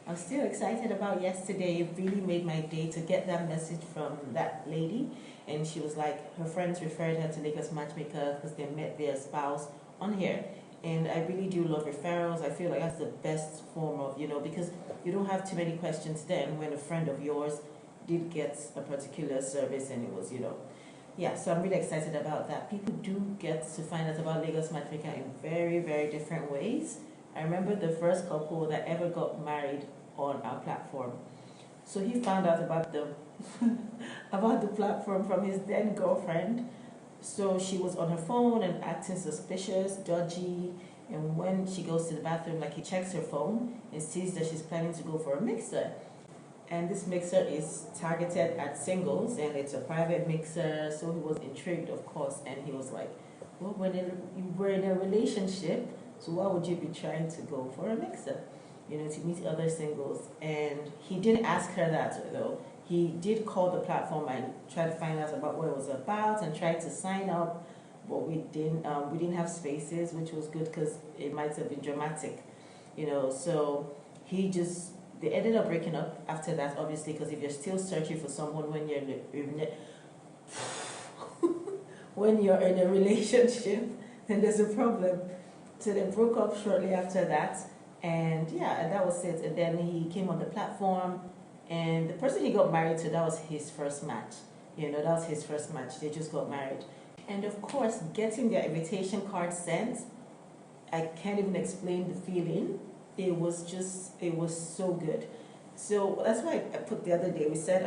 I'm still excited about yesterday. It really made my day to get that message from that lady. And she was like, her friends referred her to Lagosmatchmaker because they met their spouse on here. And I really do love referrals. I feel like that's the best form of, because you don't have too many questions then when a friend of yours did get a particular service and it was, yeah, so I'm really excited about that. People do get to find out about Lagosmatchmaker in very, very different ways. I remember the first couple that ever got married on our platform. So he found out about the about the platform from his then girlfriend. So she was on her phone and acting suspicious, dodgy, and when she goes to the bathroom, like he checks her phone and sees that she's planning to go for a mixer. And this mixer is targeted at singles and it's a private mixer, so he was intrigued, of course, and he was like, well, you were in a relationship, so why would you be trying to go for a mixer? To meet other singles. And he didn't ask her that though. He did call the platform and try to find out about what it was about and tried to sign up, but we didn't have spaces, which was good because it might have been dramatic, so they ended up breaking up after that, obviously, because if you're still searching for someone when you're when you're in a relationship, then there's a problem. So they broke up shortly after that, and yeah, and that was it. And then he came on the platform, and the person he got married to, that was his first match. That was his first match. They just got married. And of course, getting their invitation card sent, I can't even explain the feeling. It was so good. So that's why I put the other day, we said,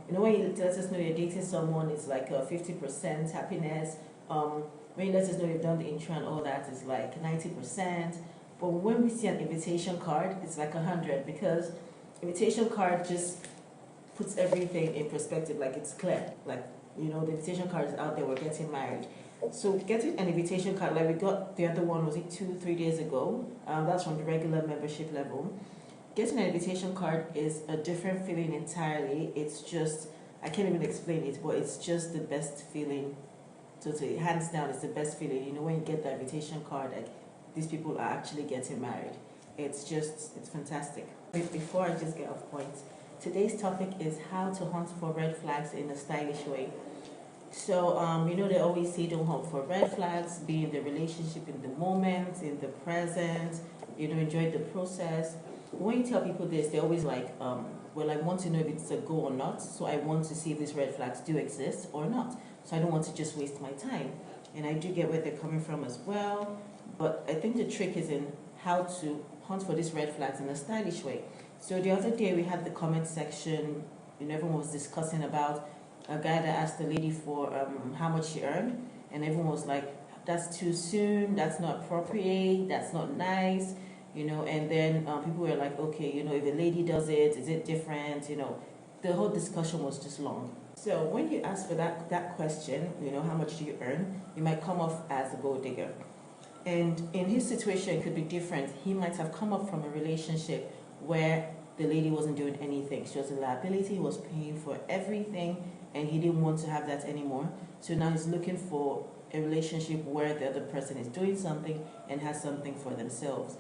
when you let us know you're dating someone, it's like 50% happiness. When you let us know you've done the intro and all that, it's like 90%. But when we see an invitation card, it's like 100, because invitation card just puts everything in perspective, like it's clear. Like, the invitation card is out there, we're getting married. So getting an invitation card, like we got the other one, was it 2-3 days ago? That's from the regular membership level. Getting an invitation card is a different feeling entirely. It's just, I can't even explain it, but it's just the best feeling. Totally, hands down, it's the best feeling. When you get the invitation card, like these people are actually getting married. It's fantastic. Before I just get off point, today's topic is how to hunt for red flags in a stylish way. So, they always say don't hunt for red flags, be in the relationship in the moment, in the present, enjoy the process. When you tell people this, they're always like, well, I want to know if it's a go or not, so I want to see if these red flags do exist or not. So I don't want to just waste my time. And I do get where they're coming from as well, but I think the trick is in how to hunt for these red flags in a stylish way. So the other day we had the comment section, everyone was discussing about a guy that asked the lady for how much she earned, and everyone was like, that's too soon, that's not appropriate, that's not nice, and then people were like, okay, if a lady does it, is it different, the whole discussion was just long. So when you ask for that question, how much do you earn, you might come off as a gold digger. And in his situation, it could be different. He might have come up from a relationship where the lady wasn't doing anything. She was a liability, he was paying for everything, and he didn't want to have that anymore. So now he's looking for a relationship where the other person is doing something and has something for themselves.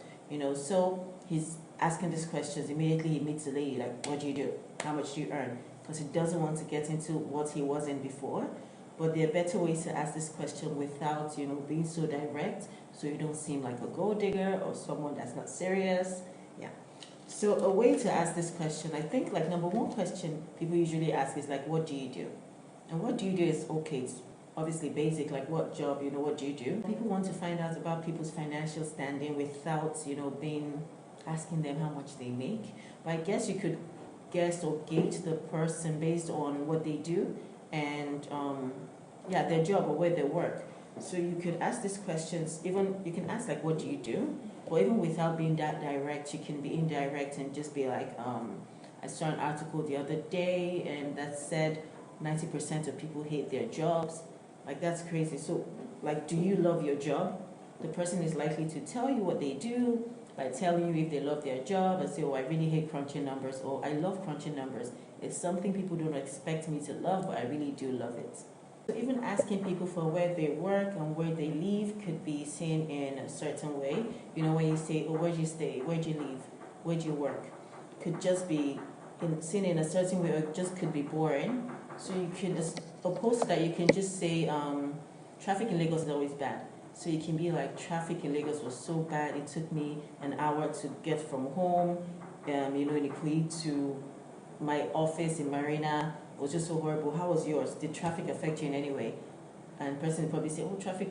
So he's asking these questions. Immediately he meets the lady, like, what do you do? How much do you earn? Because he doesn't want to get into what he wasn't before. But there are better ways to ask this question without, being so direct, so you don't seem like a gold digger or someone that's not serious. Yeah. So a way to ask this question, I think, like, number one question people usually ask is like, what do you do? And what do you do is okay, it's obviously basic, like what job, what do you do? People want to find out about people's financial standing without, asking them how much they make. But I guess you could guess or gauge the person based on what they do and, their job or where they work. So you could ask these questions, even you can ask like, what do you do? Or even without being that direct, you can be indirect and just be like, I saw an article the other day and that said 90% of people hate their jobs. Like, that's crazy. So, like, do you love your job? The person is likely to tell you what they do by telling you if they love their job and say, oh, I really hate crunching numbers, or I love crunching numbers. It's something people don't expect me to love, but I really do love it. So even asking people for where they work and where they live could be seen in a certain way. When you say, oh, where'd you stay? Where'd you live? Where'd you work? could just be seen in a certain way, or it just could be boring. So you can, opposed to that, you can just say traffic in Lagos is always bad. So you can be like, traffic in Lagos was so bad, it took me an hour to get from home, in Ikoyi to my office in Marina. It was just so horrible. How was yours? Did traffic affect you in any way? And the person would probably say, oh, traffic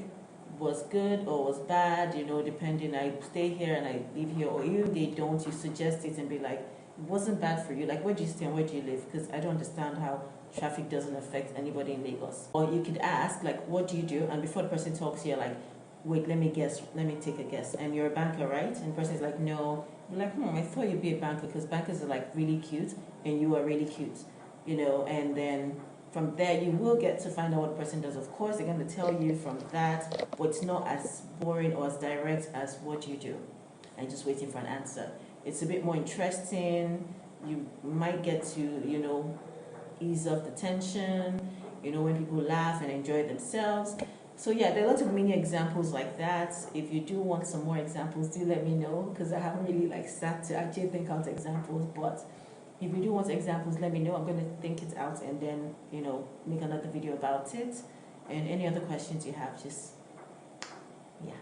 was good or was bad, depending. I stay here and I live here, or they don't, you suggest it and be like, it wasn't bad for you. Like, where do you stay and where do you live? Because I don't understand how traffic doesn't affect anybody in Lagos. Or you could ask, like, what do you do? And before the person talks, you're like, wait, let me take a guess. And you're a banker, right? And the person is like, no. You're like, I thought you'd be a banker, because bankers are like really cute and you are really cute, and then from there you will get to find out what the person does. Of course, they're going to tell you from that, but it's not as boring or as direct as what you do. And just waiting for an answer. It's a bit more interesting. You might get to, ease off the tension, when people laugh and enjoy themselves. So yeah, there are lots of mini examples like that. If you do want some more examples, do let me know, because I haven't really sat to actually think out examples. But if you do want examples, let me know. I'm going to think it out and then, make another video about it. And any other questions you have, just, yeah.